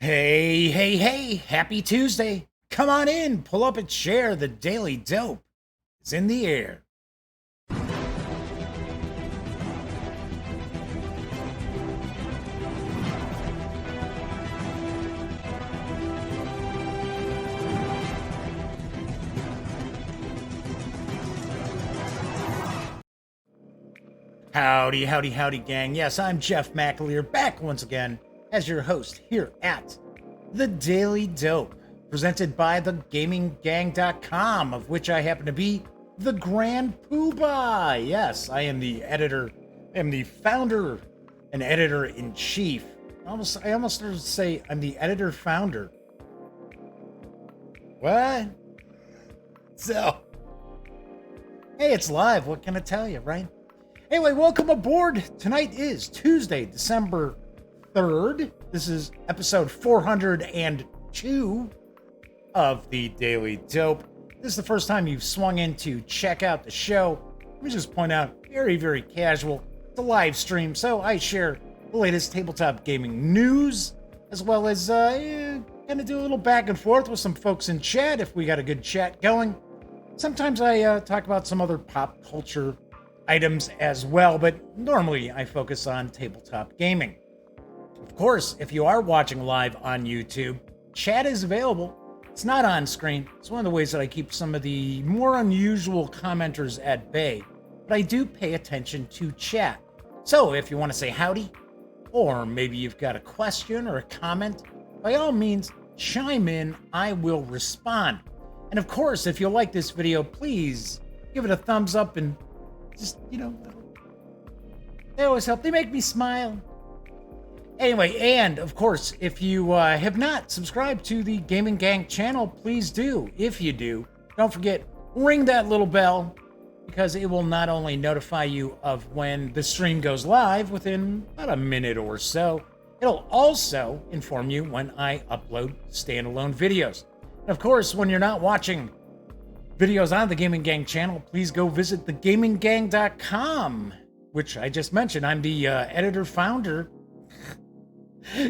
Hey, hey, hey, happy Tuesday. Come on in, pull up and share. The Daily Dope is in the air. Howdy, howdy, howdy, gang. Yes, I'm Jeff McAleer, back once again as your host here at The Daily Dope, presented by thegaminggang.com, of which I happen to be the Grand Poobah. Yes, I am the editor, I am the founder and editor-in-chief. I almost started to say I'm the editor-founder. What? So, hey, it's live. What can I tell you, right? Anyway, welcome aboard. Tonight is Tuesday, December 3rd. This is episode 402 of the Daily Dope. This is the first time you've swung in to check out the show. Let me just point out, very, very casual. It's a live stream, so I share the latest tabletop gaming news, as well as kind of do a little back and forth with some folks in chat if we got a good chat going. Sometimes I talk about some other pop culture items as well, but normally I focus on tabletop gaming. Of course, if you are watching live on YouTube, chat is available. It's not on screen. It's one of the ways that I keep some of the more unusual commenters at bay, but I do pay attention to chat. So if you want to say howdy, or maybe you've got a question or a comment, by all means, chime in. I will respond. And of course, if you like this video, please give it a thumbs up and just, they always help. They make me smile. Anyway, and of course, if you have not subscribed to the Gaming Gang channel, please do. If you do, don't forget, ring that little bell, because it will not only notify you of when the stream goes live within about a minute or so, it'll also inform you when I upload standalone videos. And of course, when you're not watching videos on the Gaming Gang channel, please go visit thegaminggang.com, which I just mentioned. I'm the editor-founder.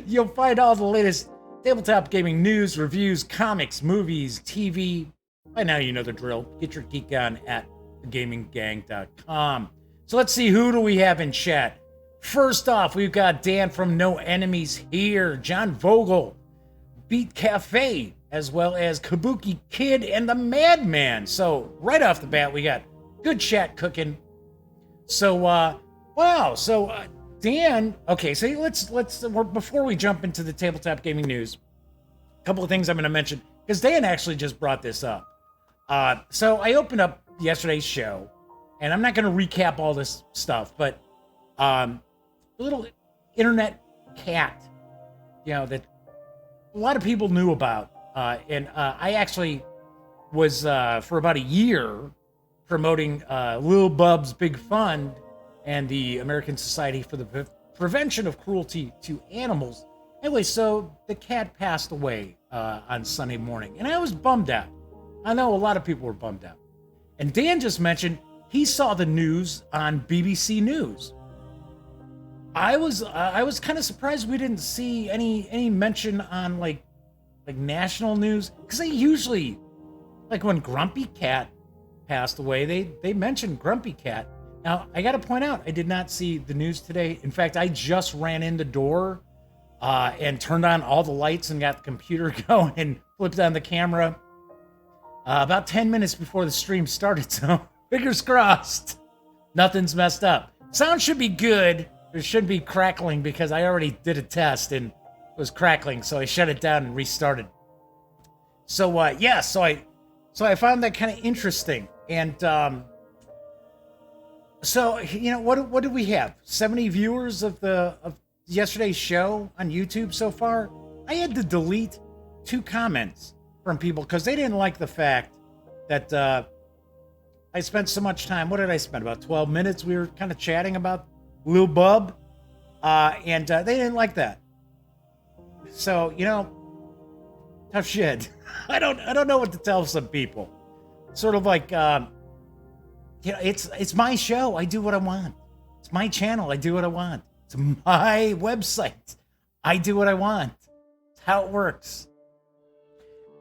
You'll find all the latest tabletop gaming news, reviews, comics, movies, TV. By now you know the drill. Get your geek on at thegaminggang.com. So let's see, who do we have in chat? First off, we've got Dan from No Enemies here, John Vogel, Beat Cafe, as well as Kabuki Kid and the Madman. So right off the bat, we got good chat cooking. So wow. So Dan, okay. So let's before we jump into the tabletop gaming news, a couple of things I'm going to mention, because Dan actually just brought this up. So I opened up yesterday's show, and I'm not going to recap all this stuff, but a little internet cat, that a lot of people knew about. And I actually was, for about a year, promoting Lil Bub's Big Fund and the American Society for the Prevention of Cruelty to Animals. Anyway, so the cat passed away on Sunday morning, and I was bummed out. I know a lot of people were bummed out. And Dan just mentioned he saw the news on BBC News. I was kind of surprised we didn't see any mention on like national news, because they usually, like when Grumpy Cat passed away, they mentioned Grumpy Cat. Now I gotta point out, I did not see the news today. In fact, I just ran in the door and turned on all the lights and got the computer going and flipped on the camera about 10 minutes before the stream started. So fingers crossed, nothing's messed up. Sound should be good. There should be crackling, because I already did a test and was crackling, so I shut it down and restarted. So so I found that kind of interesting. And so what do we have? 70 viewers of yesterday's show on YouTube so far. I had to delete 2 comments from people because they didn't like the fact that I spent so much time. What did I spend? About 12 minutes. We were kind of chatting about Lil Bub, and they didn't like that. So, tough shit. I don't know what to tell some people. Sort of like, it's my show. I do what I want. It's my channel. I do what I want. It's my website. I do what I want. It's how it works.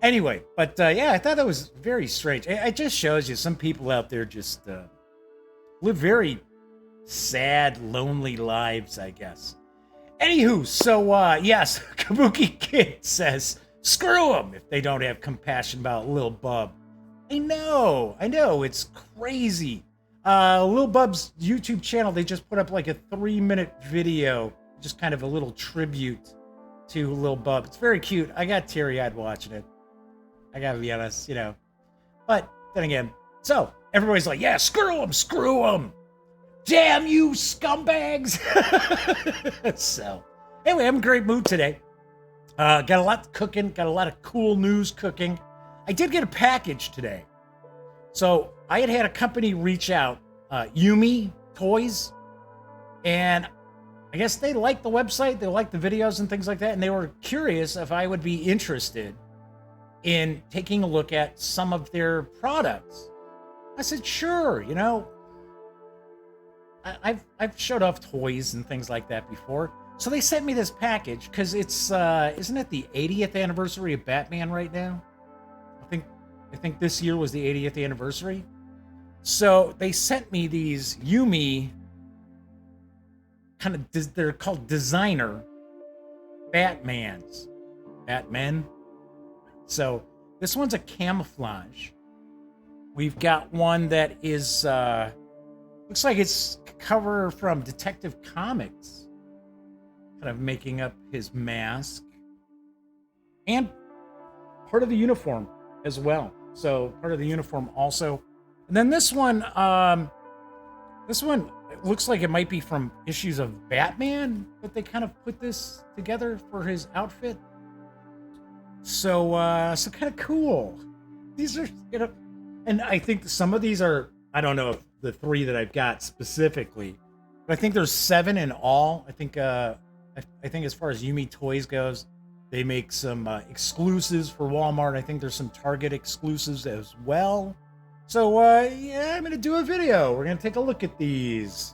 Anyway, but yeah, I thought that was very strange. It just shows you some people out there just live very sad, lonely lives, I guess. Anywho, so yes, Kabuki Kid says, screw them if they don't have compassion about Lil Bub. I know, it's crazy. Lil Bub's YouTube channel, they just put up like a 3-minute video, just kind of a little tribute to Lil Bub. It's very cute. I got teary-eyed watching it. I gotta be honest, you know. But then again, so everybody's like, yeah, screw them. Damn you, scumbags. So anyway, I'm in a great mood today. Got a lot cooking, got a lot of cool news cooking. I did get a package today. So I had a company reach out, Yumi Toys, and I guess they liked the website, they liked the videos and things like that, and they were curious if I would be interested in taking a look at some of their products. I said, sure, you know. I've showed off toys and things like that before. So they sent me this package because it's isn't it the 80th anniversary of Batman right now? I think this year was the 80th anniversary. So they sent me these Yumi they're called designer Batmen. So this one's a camouflage. We've got one that is looks like it's cover from Detective Comics, kind of making up his mask, and part of the uniform as well. So part of the uniform also. And then this one it looks like it might be from issues of Batman, but they kind of put this together for his outfit. So kind of cool. These are, you know, and I think some of these are, I don't know if the 3 that I've got specifically, but I think there's 7 in all. I think as far as Yumi Toys goes, they make some exclusives for Walmart. I think there's some Target exclusives as well. So yeah, I'm gonna do a video. We're gonna take a look at these.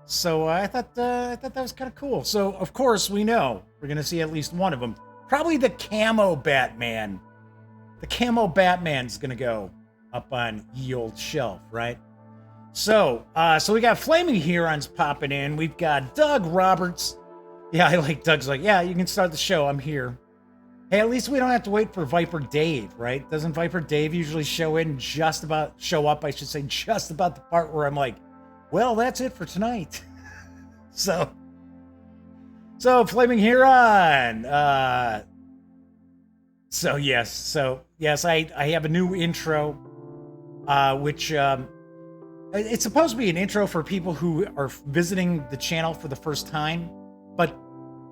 So I thought that was kind of cool. So of course we know we're gonna see at least one of them. Probably the camo Batman. The camo Batman's gonna go up on ye old shelf, right? So we got Flaming Herons popping in. We've got Doug Roberts. Yeah, I like Doug's like, yeah, you can start the show. I'm here. Hey, at least we don't have to wait for Viper Dave, right? Doesn't Viper Dave usually show up, just about the part where I'm like, well, that's it for tonight. So Flaming Heron. So yes, I have a new intro, which it's supposed to be an intro for people who are visiting the channel for the first time, but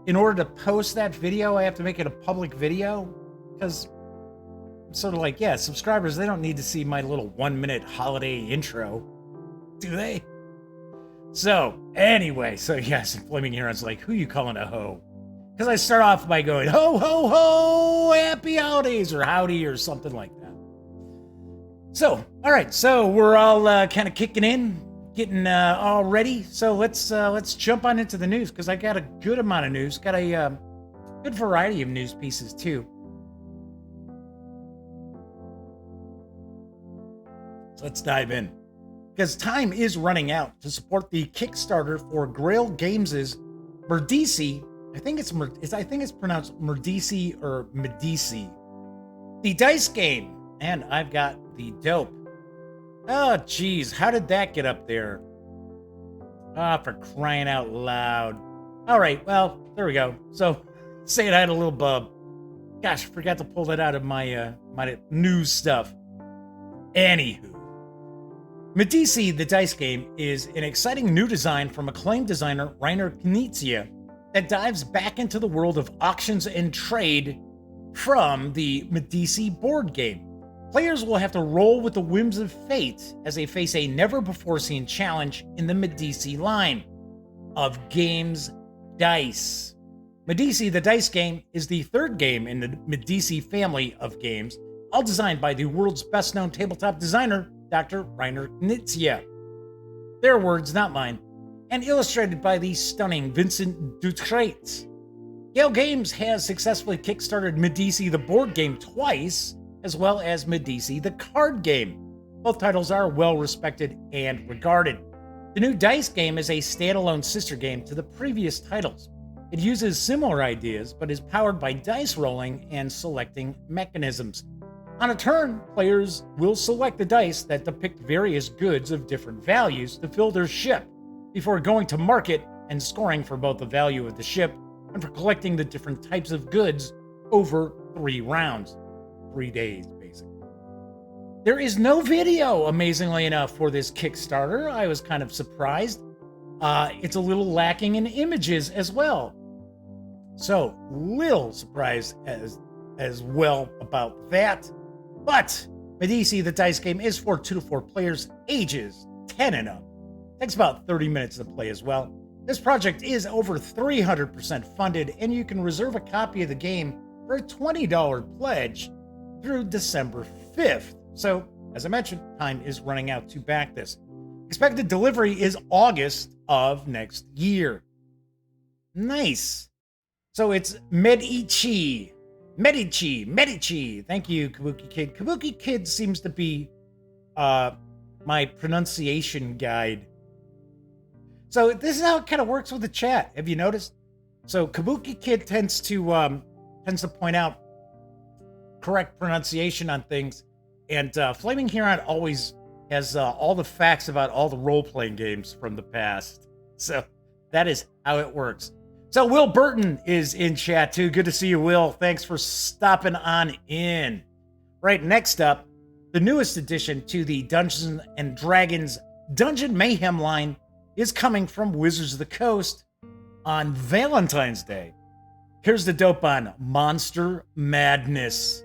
in order to post that video, I have to make it a public video, because I'm sort of like, yeah, subscribers, they don't need to see my little 1-minute holiday intro, do they? So anyway, yes, Flaming Heron's like, who you calling a hoe? Because I start off by going, ho, ho, ho, happy holidays, or howdy, or something like that. So, all right, so we're all kind of kicking in, getting all ready. So let's jump on into the news, because I got a good amount of news. Got a good variety of news pieces too. So let's dive in, because time is running out to support the Kickstarter for Grail Games' Medici. I think it's pronounced Medici or Medici, the dice game, and I've got the dope. Oh, geez, how did that get up there? Ah, for crying out loud. All right, well, there we go. So, saying I had a little bub. Gosh, I forgot to pull that out of my my news stuff. Anywho, Medici, the dice game, is an exciting new design from acclaimed designer Rainer Knizia that dives back into the world of auctions and trade from the Medici board game. Players will have to roll with the whims of fate as they face a never-before-seen challenge in the Medici line of games dice. Medici, the dice game, is the third game in the Medici family of games, all designed by the world's best-known tabletop designer, Dr. Rainer Knizia. Their words, not mine, and illustrated by the stunning Vincent Dutrait. Grail Games has successfully kickstarted Medici the board game twice, as well as Medici the card game. Both titles are well respected and regarded. The new dice game is a standalone sister game to the previous titles. It uses similar ideas, but is powered by dice rolling and selecting mechanisms. On a turn, players will select the dice that depict various goods of different values to fill their ship, before going to market and scoring for both the value of the ship and for collecting the different types of goods over 3 rounds. 3 days, basically. There is no video, amazingly enough, for this Kickstarter. I was kind of surprised. It's a little lacking in images as well. So, little surprised as well about that. But Medici, the dice game, is for 2 to 4 players, ages 10 and up. Takes about 30 minutes to play as well. This project is over 300% funded, and you can reserve a copy of the game for a $20 pledge through December 5th. So, as I mentioned, time is running out to back this. Expected delivery is August of next year. Nice. So it's Medici. Thank you, Kabuki Kid. Kabuki Kid seems to be my pronunciation guide. So this is how it kind of works with the chat. Have you noticed? So Kabuki Kid tends to point out correct pronunciation on things, and Flaming Huron always has all the facts about all the role-playing games from the past. So that is how it works. So Will Burton is in chat too. Good to see you, Will. Thanks for stopping on in. Right, next up, the newest addition to the Dungeons and Dragons Dungeon Mayhem line is coming from Wizards of the Coast on Valentine's Day. Here's the dope on Monster Madness.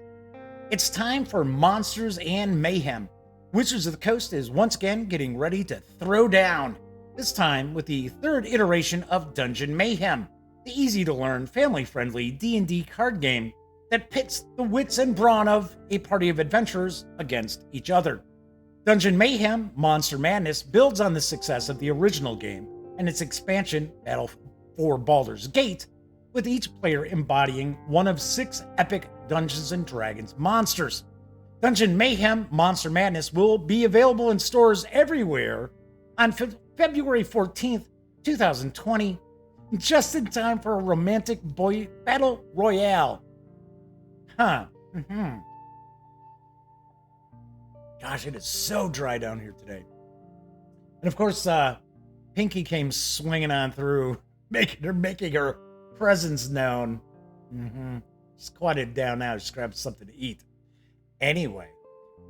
It's time for Monsters and Mayhem. Wizards of the Coast is once again getting ready to throw down, this time with the 3rd iteration of Dungeon Mayhem, the easy-to-learn, family-friendly D&D card game that pits the wits and brawn of a party of adventurers against each other. Dungeon Mayhem Monster Madness builds on the success of the original game and its expansion, Battle for Baldur's Gate, with each player embodying one of 6 epic Dungeons & Dragons monsters. Dungeon Mayhem Monster Madness will be available in stores everywhere on February 14th, 2020, just in time for a romantic boy battle royale. Gosh, it is so dry down here today. And of course, Pinky came swinging on through, making her presence known. She's quieted down now. Just grabbed something to eat. Anyway,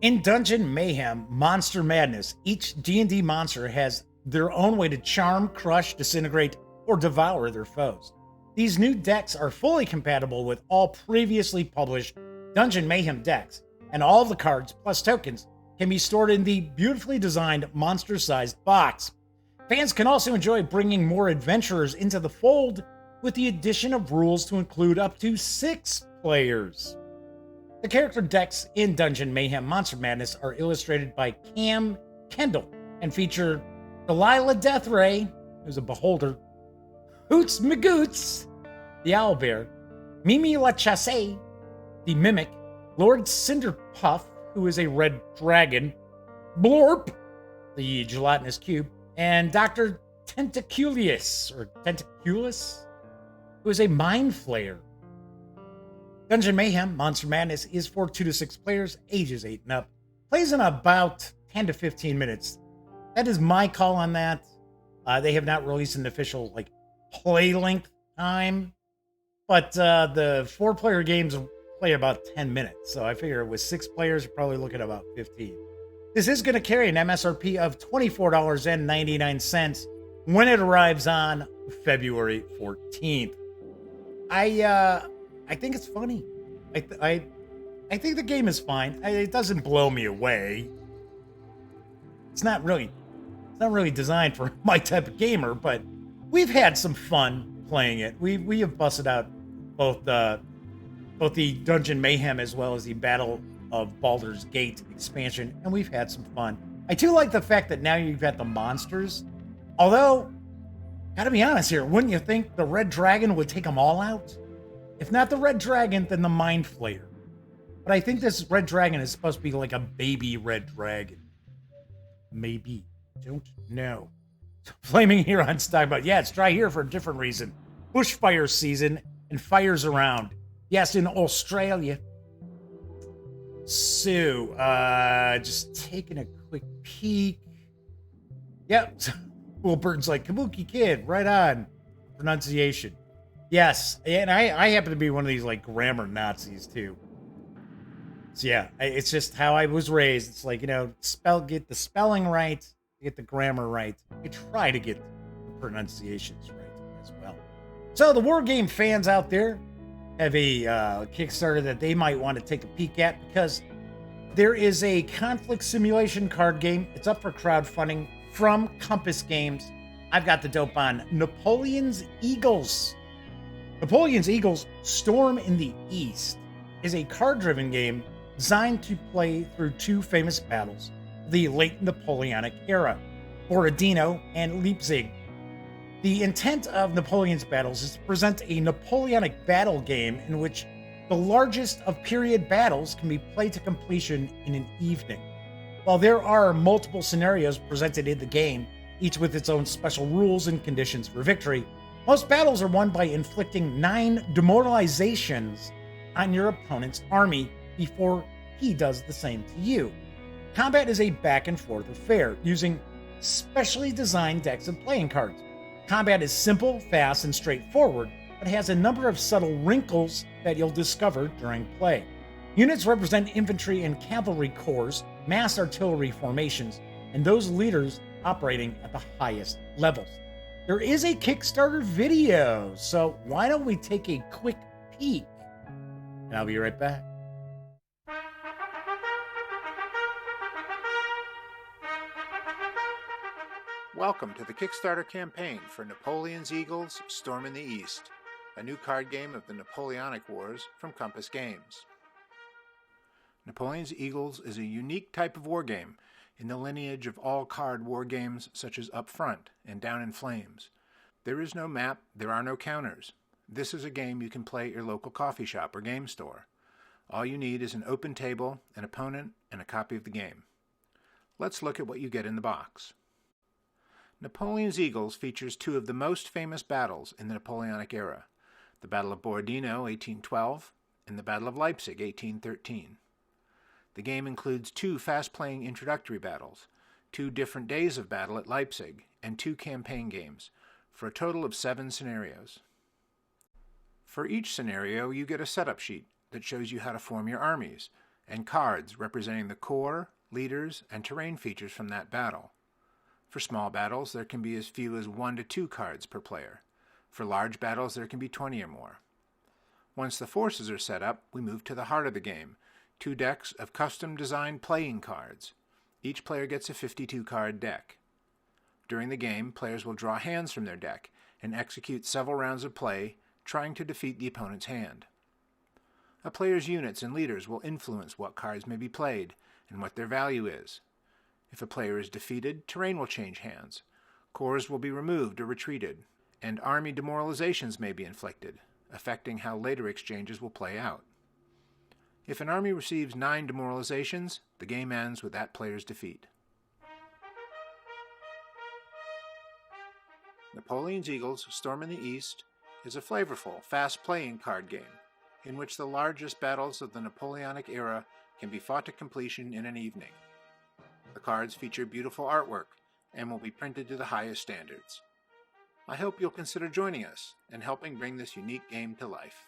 in Dungeon Mayhem Monster Madness, each D&D monster has their own way to charm, crush, disintegrate, or devour their foes. These new decks are fully compatible with all previously published Dungeon Mayhem decks, and all of the cards plus tokens can be stored in the beautifully designed monster-sized box. Fans can also enjoy bringing more adventurers into the fold with the addition of rules to include up to 6 players. The character decks in Dungeon Mayhem Monster Madness are illustrated by Cam Kendall and feature Delilah Deathray, who's a beholder, Hoots Magoots, the owlbear, Mimi La Chasse, the mimic, Lord Cinderpuff, who is a red dragon, Blorp, the gelatinous cube, and Dr. Tentaculus, who is a mind flayer. Dungeon Mayhem Monster Madness is for 2 to 6 players, ages 8 and up. Plays in about 10 to 15 minutes. That is my call on that. They have not released an official play length time, but the 4-player games play about 10 minutes. So I figure with 6 players, you're probably looking at about 15. This is going to carry an MSRP of $24.99 when it arrives on February 14th. I think it's funny. I think the game is fine. It doesn't blow me away. It's not really designed for my type of gamer, but we've had some fun playing it. We have busted out both the Dungeon Mayhem as well as the Battle of Baldur's Gate expansion, and we've had some fun. I do like the fact that now you've got the monsters. Although, gotta be honest here, wouldn't you think the Red Dragon would take them all out? If not the red dragon, then the mind flayer. But I think this red dragon is supposed to be like a baby red dragon. Maybe. Don't know. Flaming Huron's talking about, yeah, it's dry here for a different reason. Bushfire season and fires around. Yes, in Australia. So, just taking a quick peek. Yep. Will Burton's like, Kabuki Kid, right on. Pronunciation. Yes, and I happen to be one of these, like, grammar Nazis, too. So, yeah, it's just how I was raised. It's like, get the spelling right, get the grammar right. I try to get the pronunciations right as well. So, the war game fans out there have a Kickstarter that they might want to take a peek at, because there is a conflict simulation card game. It's up for crowdfunding from Compass Games. I've got the dope on Napoleons Eagles. Napoleons Eagles Storm in the East is a card-driven game designed to play through two famous battles of the late Napoleonic era, Borodino and Leipzig. The intent of Napoleon's battles is to present a Napoleonic battle game in which the largest of period battles can be played to completion in an evening. While there are multiple scenarios presented in the game, each with its own special rules and conditions for victory, most battles are won by inflicting 9 demoralizations on your opponent's army before he does the same to you. Combat is a back and forth affair, using specially designed decks of playing cards. Combat is simple, fast, and straightforward, but has a number of subtle wrinkles that you'll discover during play. Units represent infantry and cavalry corps, mass artillery formations, and those leaders operating at the highest levels. There is a Kickstarter video, so why don't we take a quick peek? And I'll be right back. Welcome to the Kickstarter campaign for Napoleon's Eagles Storm in the East, a new card game of the Napoleonic Wars from Compass Games. Napoleon's Eagles is a unique type of war game in the lineage of all card war games such as Up Front and Down in Flames. There is no map, there are no counters. This is a game you can play at your local coffee shop or game store. All you need is an open table, an opponent, and a copy of the game. Let's look at what you get in the box. Napoleon's Eagles features two of the most famous battles in the Napoleonic era, the Battle of Borodino, 1812, and the Battle of Leipzig, 1813. The game includes 2 fast-playing introductory battles, 2 different days of battle at Leipzig, and 2 campaign games, for a total of 7 scenarios. For each scenario, you get a setup sheet that shows you how to form your armies, and cards representing the corps, leaders, and terrain features from that battle. For small battles, there can be as few as 1 to 2 cards per player. For large battles, there can be 20 or more. Once the forces are set up, we move to the heart of the game, 2 decks of custom-designed playing cards. Each player gets a 52-card deck. During the game, players will draw hands from their deck and execute several rounds of play, trying to defeat the opponent's hand. A player's units and leaders will influence what cards may be played and what their value is. If a player is defeated, terrain will change hands, corps will be removed or retreated, and army demoralizations may be inflicted, affecting how later exchanges will play out. If an army receives 9 demoralizations, the game ends with that player's defeat. Napoleon's Eagles Storm in the East is a flavorful, fast-playing card game in which the largest battles of the Napoleonic era can be fought to completion in an evening. The cards feature beautiful artwork and will be printed to the highest standards. I hope you'll consider joining us and helping bring this unique game to life.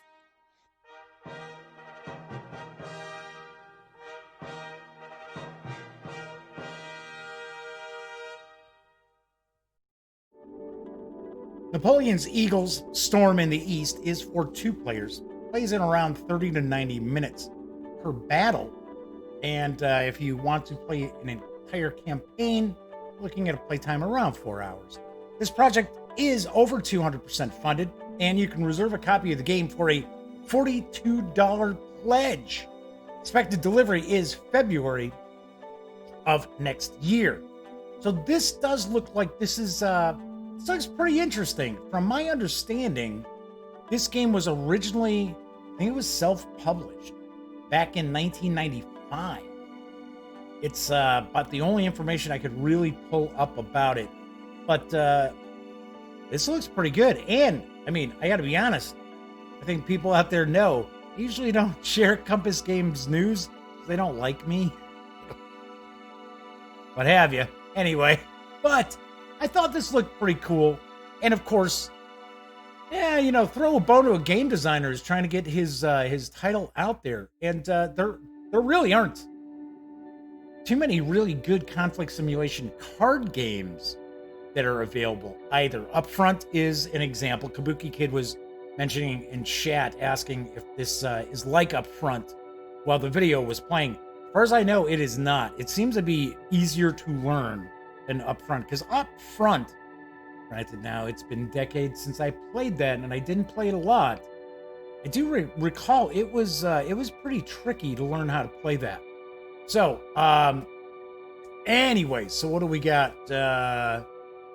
Napoleon's Eagles Storm in the East is for 2 players. Plays in around 30 to 90 minutes per battle. And if you want to play an entire campaign, looking at a playtime around 4 hours. This project is over 200% funded, and you can reserve a copy of the game for a $42 pledge. Expected delivery is February of next year. So this does look like this looks pretty interesting. From my understanding, this game was originally, I think it was self-published back in 1995. It's about the only information I could really pull up about it. But this looks pretty good. And, I mean, I gotta be honest, I think people out there know, I usually don't share Compass Games news. They don't like me. What have you. Anyway, but I thought this looked pretty cool. And of course, yeah, you know, throw a bone to a game designer who's trying to get his title out there. And there really aren't too many really good conflict simulation card games that are available either. Upfront is an example. Kabuki Kid was mentioning in chat, asking if this is like Upfront while the video was playing. As far as I know, it is not. It seems to be easier to learn than Upfront, because Upfront, granted now it's been decades since I played that, and I didn't play it a lot. I do recall it was pretty tricky to learn how to play that. So, anyway, so what do we got?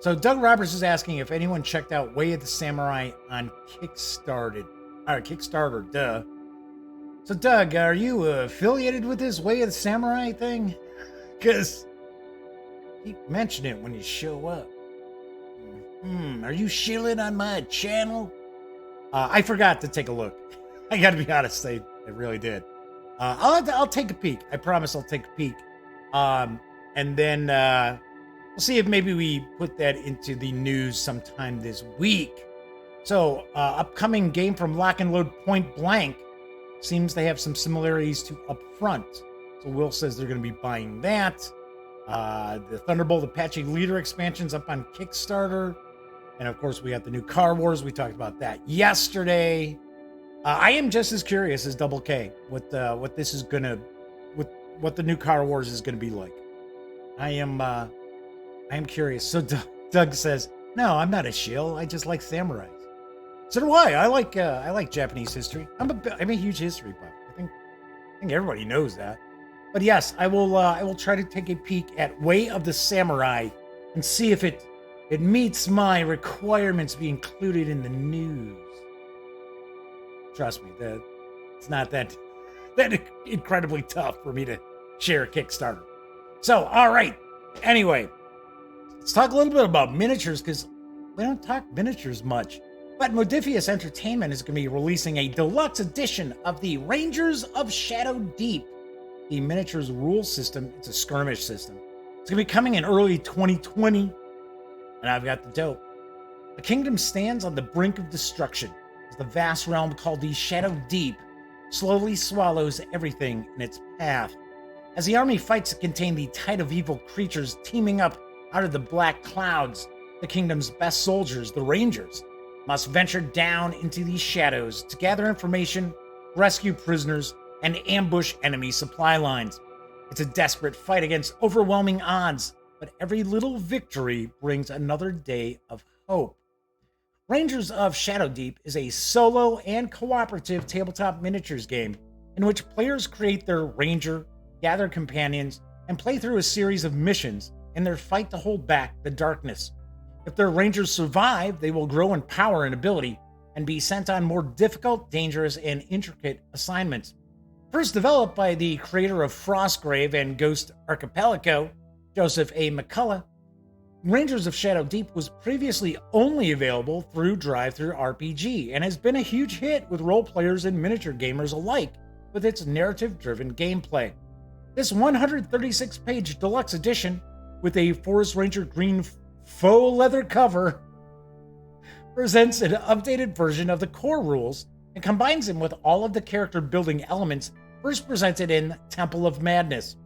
So Doug Roberts is asking if anyone checked out Way of the Samurai on Kickstarter. Duh. So Doug, are you affiliated with this Way of the Samurai thing? Because you mention it when you show up. Are you shilling on my channel? I forgot to take a look. I gotta be honest, I really did. I'll take a peek. I promise I'll take a peek. And then we'll see if maybe we put that into the news sometime this week. So, upcoming game from Lock and Load Point Blank seems they have some similarities to Upfront. So Will says they're going to be buying that. The Thunderbolt Apache Leader expansion's up on Kickstarter. And of course, we got the new Car Wars. We talked about that yesterday. I am just as curious as Double K what this is gonna, what the new Car Wars is gonna be like. I am curious. So Doug says, "No, I'm not a shill. I just like samurais." So do I. I like Japanese history. I'm a huge history buff. I think everybody knows that. But yes, I will try to take a peek at Way of the Samurai and see if it meets my requirements to be included in the news. Trust me, it's not that incredibly tough for me to share a Kickstarter. So, all right. Anyway, let's talk a little bit about miniatures, because we don't talk miniatures much. But Modiphius Entertainment is going to be releasing a deluxe edition of the Rangers of Shadow Deep, the miniatures rule system. It's a skirmish system. It's going to be coming in early 2020, and I've got the dope. A kingdom stands on the brink of destruction as the vast realm called the Shadow Deep slowly swallows everything in its path. As the army fights to contain the tide of evil creatures teeming up out of the black clouds, the kingdom's best soldiers, the Rangers, must venture down into the shadows to gather information, rescue prisoners, and ambush enemy supply lines. It's a desperate fight against overwhelming odds, but every little victory brings another day of hope. Rangers of Shadow Deep is a solo and cooperative tabletop miniatures game in which players create their ranger, gather companions, and play through a series of missions in their fight to hold back the darkness. If their rangers survive, they will grow in power and ability and be sent on more difficult, dangerous, and intricate assignments. First developed by the creator of Frostgrave and Ghost Archipelago, Joseph A. McCullough, Rangers of Shadow Deep was previously only available through Drive-Thru RPG and has been a huge hit with role players and miniature gamers alike with its narrative-driven gameplay. This 136-page deluxe edition with a Forest Ranger green faux leather cover presents an updated version of the core rules and combines them with all of the character building elements first presented in Temple of Madness.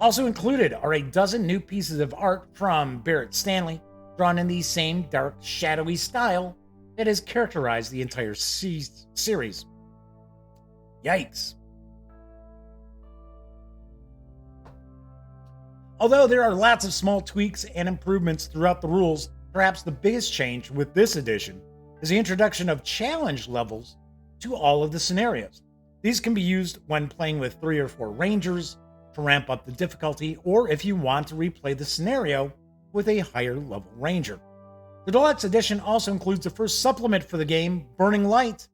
Also included are a dozen new pieces of art from Barrett Stanley, drawn in the same dark, shadowy style that has characterized the entire series. Yikes. Although there are lots of small tweaks and improvements throughout the rules, perhaps the biggest change with this edition is the introduction of challenge levels to all of the scenarios. These can be used when playing with 3 or 4 rangers to ramp up the difficulty, or if you want to replay the scenario with a higher level ranger. The deluxe edition also includes the first supplement for the game, Burning Light,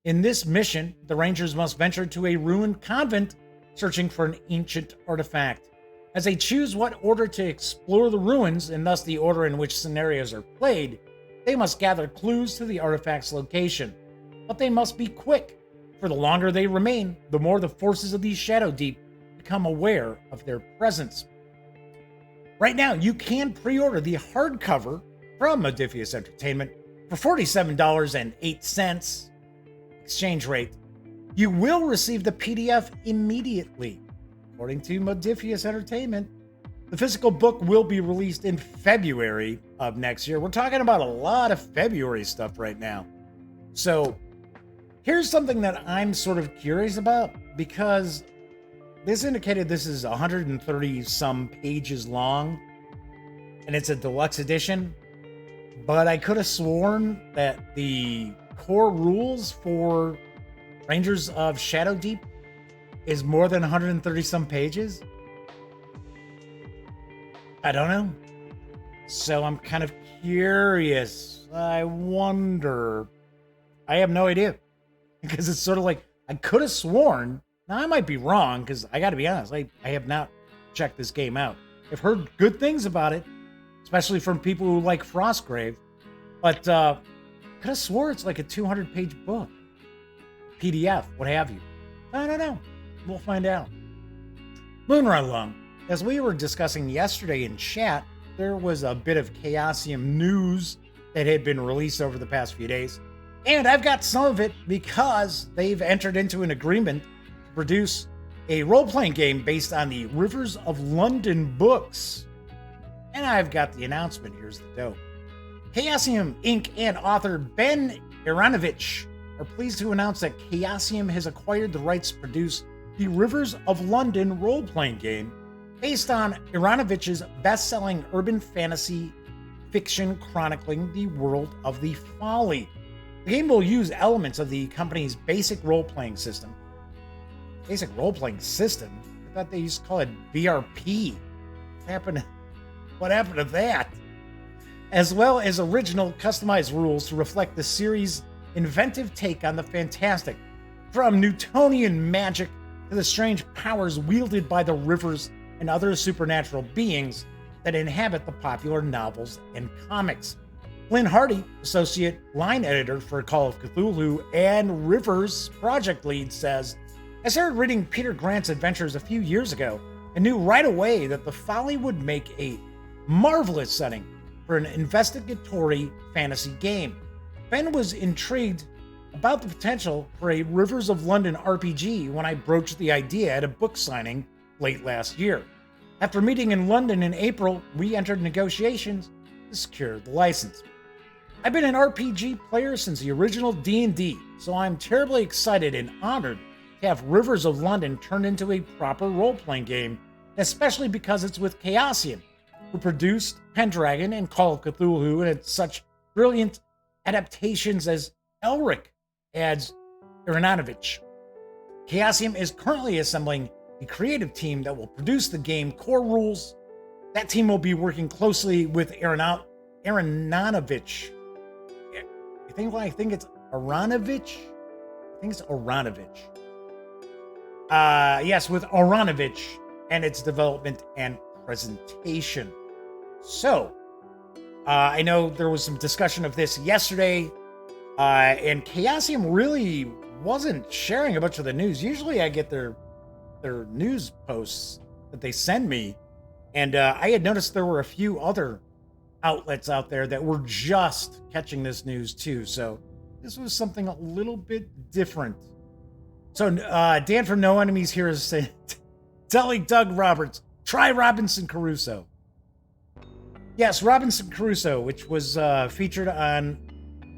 In this mission, the Rangers must venture to a ruined convent searching for an ancient artifact. As they choose what order to explore the ruins, and thus the order in which scenarios are played, they must gather clues to the artifact's location. But they must be quick, for the longer they remain, the more the forces of the Shadow Deep become aware of their presence. Right now, you can pre-order the hardcover from Modiphius Entertainment for $47.08 exchange rate. You will receive the PDF immediately. According to Modiphius Entertainment, the physical book will be released in February of next year. We're talking about a lot of February stuff right now. So here's something that I'm sort of curious about, because this indicated this is 130 some pages long and it's a deluxe edition, but I could have sworn that the core rules for Rangers of Shadow Deep is more than 130 some pages. I don't know. So I'm kind of curious. I wonder. I have no idea. Because it's sort of like, I could have sworn. Now I might be wrong, because I got to be honest, I have not checked this game out. I've heard good things about it, especially from people who like Frostgrave. But could have swore it's like a 200-page book. PDF, what have you. I don't know. We'll find out. Moonrun along. As we were discussing yesterday in chat, there was a bit of Chaosium news that had been released over the past few days. And I've got some of it because they've entered into an agreement to produce a role-playing game based on the Rivers of London books. And I've got the announcement. Here's the dope. Chaosium Inc. and author Ben Iranovich are pleased to announce that Chaosium has acquired the rights to produce the Rivers of London role-playing game based on Iranovich's best-selling urban fantasy fiction chronicling the world of the Folly. The game will use elements of the company's basic role-playing system. Basic role-playing system? I thought they used to call it BRP. What happened to that? As well as original customized rules to reflect the series' inventive take on the fantastic, from Newtonian magic to the strange powers wielded by the rivers and other supernatural beings that inhabit the popular novels and comics. Lynn Hardy, associate line editor for Call of Cthulhu and Rivers project lead, says, "I started reading Peter Grant's adventures a few years ago and knew right away that the Folly would make a marvelous setting for an investigatory fantasy game. Ben was intrigued about the potential for a Rivers of London RPG when I broached the idea at a book signing late last year. After meeting in London in April, we entered negotiations to secure the license. I've been an RPG player since the original D&D, so I'm terribly excited and honored to have Rivers of London turned into a proper role-playing game, especially because it's with Chaosium, who produced Pendragon and Call of Cthulhu, and it's such brilliant adaptations as Elric," adds Iranovich. Chaosium is currently assembling a creative team that will produce the game core rules. That team will be working closely with Iranovich. I think it's Iranovich. I think it's Iranovich. Yes, with Iranovich and its development and presentation. So, I know there was some discussion of this yesterday, and Chaosium really wasn't sharing a bunch of the news. Usually I get their news posts that they send me, and I had noticed there were a few other outlets out there that were just catching this news too, so this was something a little bit different. So Dan from No Enemies here is saying, telling Doug Roberts, try Robinson Crusoe. Yes, Robinson Crusoe, which was featured on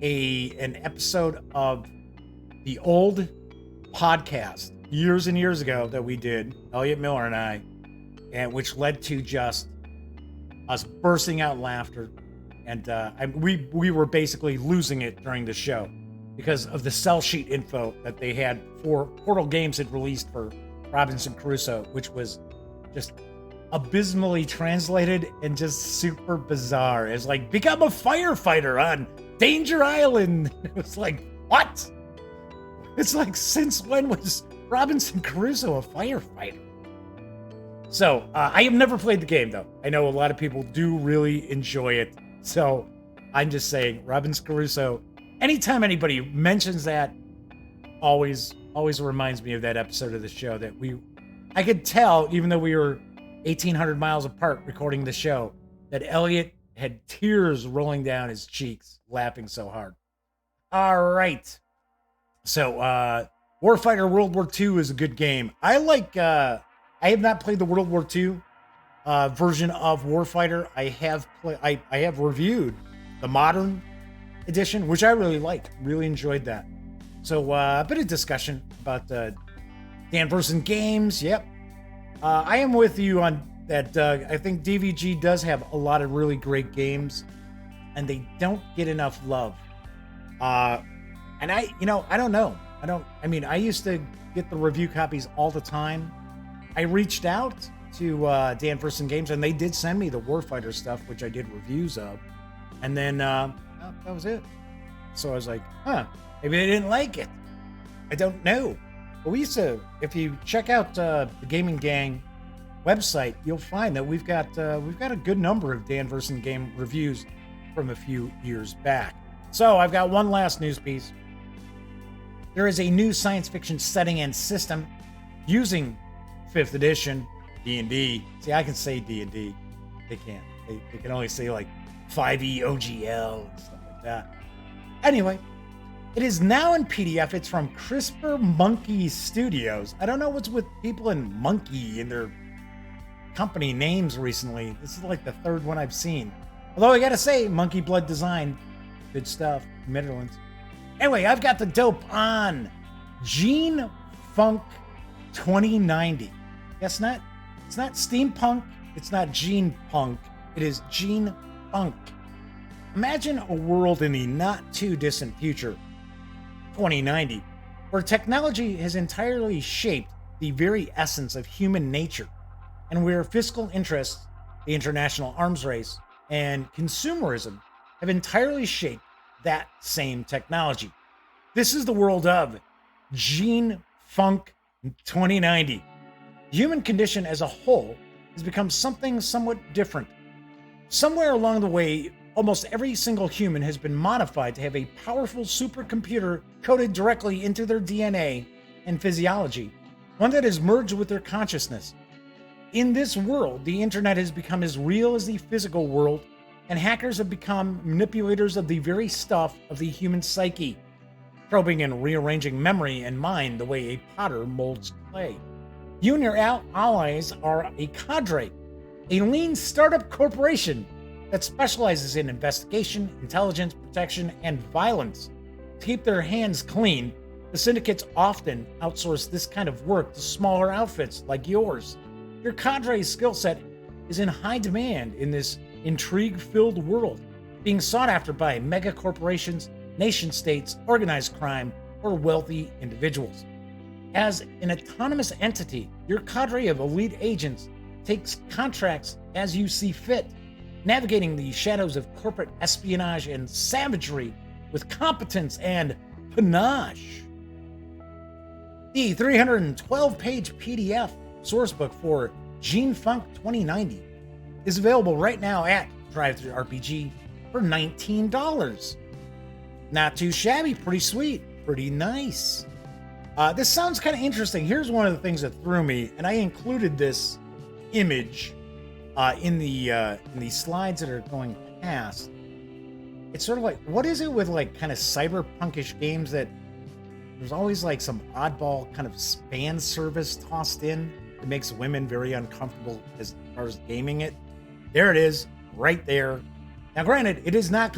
an episode of the old podcast years and years ago that we did, Elliot Miller and I, and which led to just us bursting out laughter, and we were basically losing it during the show because of the sell sheet info that they had for Portal Games had released for Robinson Crusoe, which was just abysmally translated and just super bizarre. It's like, become a firefighter on Danger Island. It was like, what? It's like, since when was Robinson Crusoe a firefighter? So, I have never played the game, though. I know a lot of people do really enjoy it. So, I'm just saying, Robinson Crusoe, anytime anybody mentions that, always reminds me of that episode of the show that I could tell, even though we were 1,800 miles apart recording the show, that Elliot had tears rolling down his cheeks, laughing so hard. All right. So, Warfighter World War II is a good game. I have not played the World War II version of Warfighter. I have reviewed the modern edition, which I really liked. Really enjoyed that. So, a bit of discussion about Danverson Games. Yep. I am with you on that. I think DVG does have a lot of really great games, and they don't get enough love. And I don't know. I used to get the review copies all the time. I reached out to Danverson Games, and they did send me the Warfighter stuff, which I did reviews of. And then that was it. So I was like, maybe they didn't like it. I don't know. But we used to, if you check out the Gaming Gang website, you'll find that we've got a good number of Danverson game reviews from a few years back. So I've got one last news piece. There is a new science fiction setting and system using 5th edition D&D. See, I can say D&D. They can't. They can only say like 5e OGL and stuff like that. Anyway, it is now in PDF. It's from CRISPR Monkey Studios. I don't know what's with people in monkey in their company names recently. This is like the third one I've seen. Although I gotta say, Monkey Blood Design, good stuff. Netherlands. Anyway, I've got the dope on Gene Funk 2090. It's not steampunk. It's not gene punk. It is Gene Funk. Imagine a world in the not too distant future, 2090, where technology has entirely shaped the very essence of human nature, and where fiscal interests, the international arms race, and consumerism have entirely shaped that same technology. This is the world of Gene Funk 2090. The human condition as a whole has become something somewhat different. Somewhere along the way, almost every single human has been modified to have a powerful supercomputer coded directly into their DNA and physiology, one that has merged with their consciousness. In this world, the internet has become as real as the physical world, and hackers have become manipulators of the very stuff of the human psyche, probing and rearranging memory and mind the way a potter molds clay. You and your allies are a cadre, a lean startup corporation that specializes in investigation, intelligence, protection, and violence. To keep their hands clean, the syndicates often outsource this kind of work to smaller outfits like yours. Your cadre's skill set is in high demand in this intrigue-filled world, being sought after by mega corporations, nation-states, organized crime, or wealthy individuals. As an autonomous entity, your cadre of elite agents takes contracts as you see fit, navigating the shadows of corporate espionage and savagery with competence and panache. The 312-page PDF sourcebook for Gene Funk 2090 is available right now at DriveThruRPG for $19. Not too shabby, pretty sweet, pretty nice. This sounds kind of interesting. Here's one of the things that threw me, and I included this image in the slides that are going past. It's sort of like, what is it with like kind of cyberpunkish games that there's always like some oddball kind of fan service tossed in that makes women very uncomfortable as far as gaming it. There it is, right there. Now, granted, it is not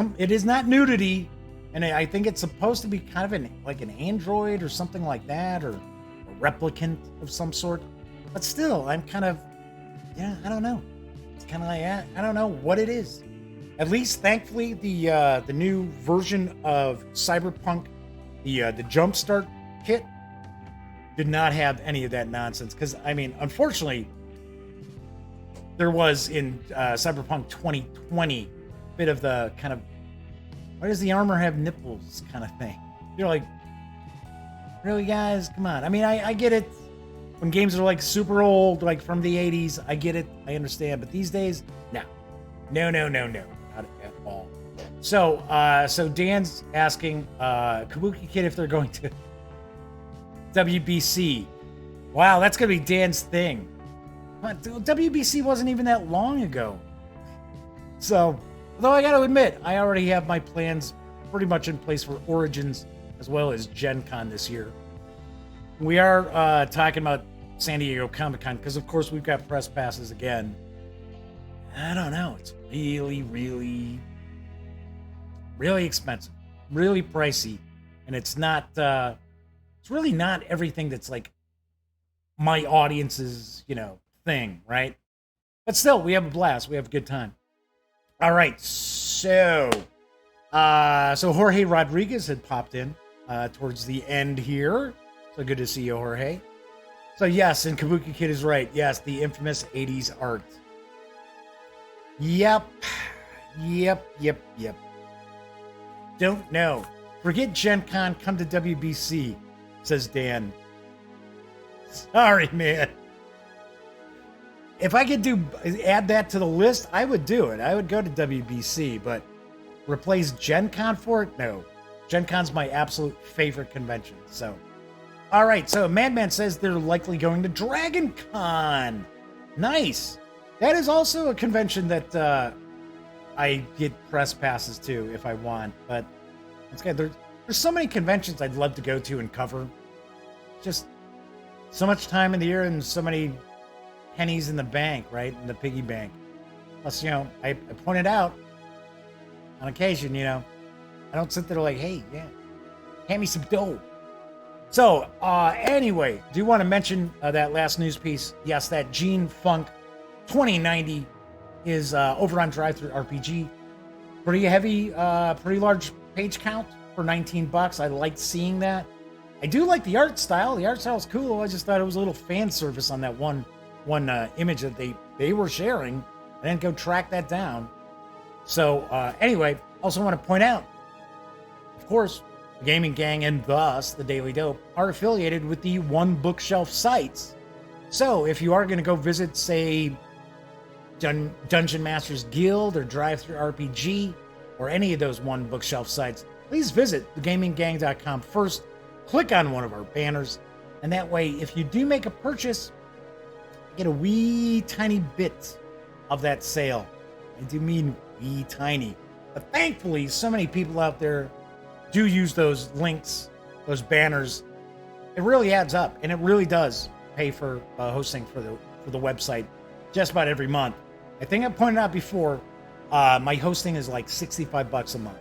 nudity, and I think it's supposed to be kind of an android or something like that, or a replicant of some sort. But still, I'm kind of, I don't know. It's kind of like, I don't know what it is. At least, thankfully, the new version of Cyberpunk, the Jumpstart kit, did not have any of that nonsense. Because, I mean, unfortunately, there was in Cyberpunk 2020 a bit of the kind of, why does the armor have nipples kind of thing? You're like, Really, guys? Come on. I mean, I get it. When games are like super old, like from the 80s, I get it. I understand. But these days, no. No. Not at all. So Dan's asking Kabuki Kid if they're going to WBC. Wow, that's going to be Dan's thing. But WBC wasn't even that long ago. So, although I got to admit, I already have my plans pretty much in place for Origins as well as Gen Con this year. We are talking about San Diego Comic-Con because, of course, we've got press passes again. I don't know. It's really, really, really expensive, really pricey, and it's not. It's really not everything that's like my audience's, thing, right? But still, we have a blast. We have a good time. All right, so Jorge Rodriguez had popped in towards the end here. So good to see you, Jorge. So yes, and Kabuki Kid is right. Yes, the infamous 80s art. Yep. Don't know. Forget Gen Con, come to WBC, says Dan. Sorry, man. If I could add that to the list, I would do it. I would go to WBC, but replace Gen Con for it? No. Gen Con's my absolute favorite convention. So, all right. So Madman says they're likely going to Dragon Con. Nice. That is also a convention that I get press passes to if I want. But it's good. There's so many conventions I'd love to go to and cover. Just so much time in the year and so many pennies in the bank, right? In the piggy bank. Plus, I pointed out on occasion, I don't sit there like, hey, yeah, hand me some dough. So, anyway, do you want to mention that last news piece? Yes, that Gene Funk 2090 is over on Drive-Thru RPG. Pretty heavy, pretty large page count for $19. I liked seeing that. I do like the art style. The art style is cool. I just thought it was a little fan service on that one image that they were sharing. I didn't go track that down. So anyway, also want to point out, of course, the Gaming Gang and thus the Daily Dope are affiliated with the One Bookshelf sites. So if you are going to go visit, say, Dungeon Masters Guild or Drive-Thru RPG or any of those One Bookshelf sites, please visit thegaminggang.com first. Click on one of our banners, and that way, if you do make a purchase, you get a wee tiny bit of that sale. I do mean wee tiny. But thankfully, so many people out there do use those links, those banners. It really adds up, and it really does pay for hosting for the website just about every month. I think I pointed out before, my hosting is like $65 a month.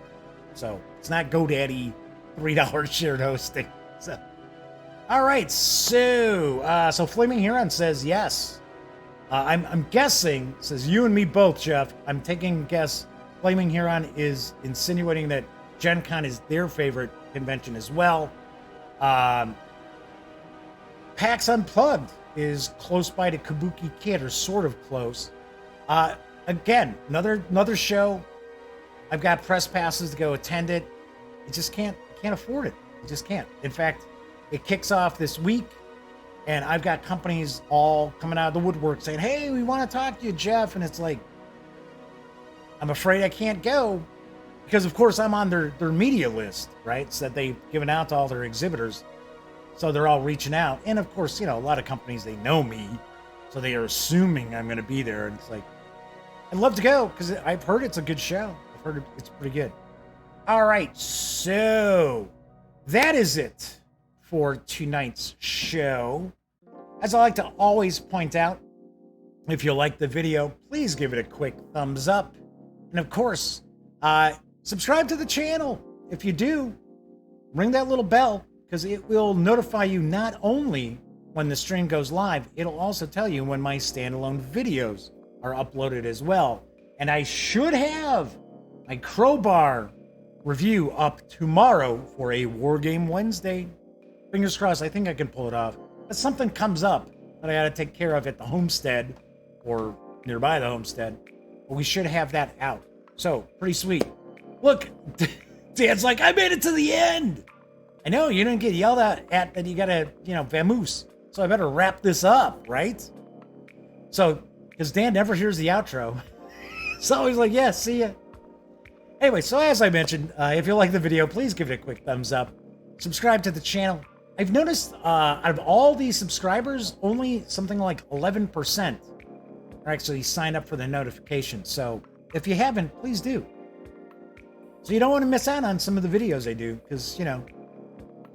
So it's not GoDaddy $3 shared hosting. So, all right. So Flaming Huron says yes. I'm guessing, says you and me both, Jeff. I'm taking a guess. Flaming Huron is insinuating that Gen Con is their favorite convention as well. PAX Unplugged is close by to Kabuki Kid, or sort of close. Again, another show. I've got press passes to go attend it. I just can't afford it. I just can't. In fact, it kicks off this week, and I've got companies all coming out of the woodwork saying, hey, we want to talk to you, Jeff. And it's like, I'm afraid I can't go because, of course, I'm on their media list, right? So that they've given out to all their exhibitors. So they're all reaching out. And, of course, a lot of companies, they know me. So they are assuming I'm going to be there. And it's like, I'd love to go because I've heard it's a good show. I've heard it's pretty good. All right, so that is it for tonight's show. As I like to always point out, if you like the video, please give it a quick thumbs up. And of course, subscribe to the channel. If you do, ring that little bell because it will notify you not only when the stream goes live, it'll also tell you when my standalone videos are uploaded as well. And I should have my Crowbar review up tomorrow for a War Game Wednesday. Fingers crossed, I think I can pull it off. But something comes up that I gotta take care of at the homestead or nearby the homestead. But we should have that out. So, pretty sweet. Look, Dan's like, I made it to the end. I know you didn't get yelled at that you gotta, vamoose. So I better wrap this up, right? So, because Dan never hears the outro. So he's like, yeah, see ya. Anyway, so as I mentioned, if you like the video, please give it a quick thumbs up. Subscribe to the channel. I've noticed out of all these subscribers, only something like 11% are actually signed up for the notifications. So if you haven't, please do. So you don't want to miss out on some of the videos I do, because, you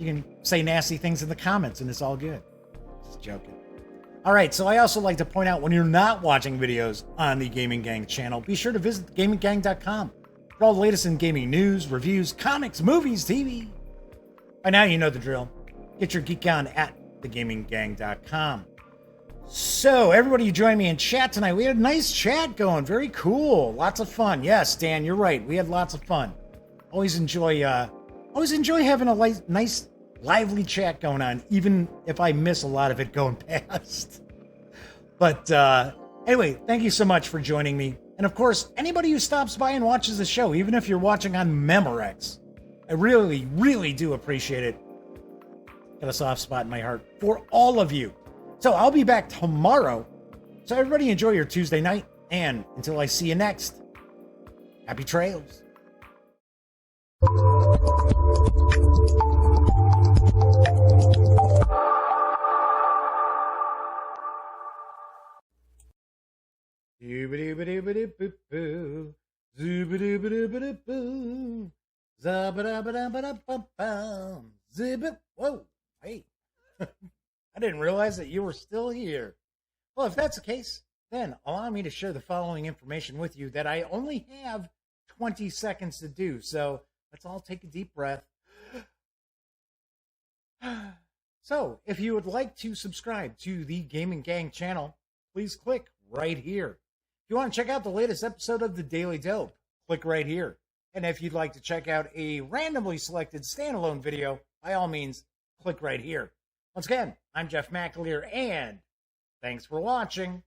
can say nasty things in the comments and it's all good. Just joking. All right, so I also like to point out when you're not watching videos on the Gaming Gang channel, be sure to visit gaminggang.com for all the latest in gaming news, reviews, comics, movies, TV. By now you know the drill. Get your geek on at thegaminggang.com. So, everybody who joined me in chat tonight, we had a nice chat going. Very cool. Lots of fun. Yes, Dan, you're right. We had lots of fun. Always enjoy having a nice, lively chat going on, even if I miss a lot of it going past. But anyway, thank you so much for joining me. And of course, anybody who stops by and watches the show, even if you're watching on Memorex, I really, really do appreciate it. Got a soft spot in my heart for all of you. So I'll be back tomorrow. So everybody enjoy your Tuesday night. And until I see you next, happy trails. Whoa, hey. I didn't realize that you were still here. Well, if that's the case, then allow me to share the following information with you that I only have 20 seconds to do. So let's all take a deep breath. So if you would like to subscribe to the Gaming Gang channel, please click right here. If you want to check out the latest episode of the Daily Dope, click right here. And if you'd like to check out a randomly selected standalone video, by all means, click right here. Once again, I'm Jeff McAleer, and thanks for watching.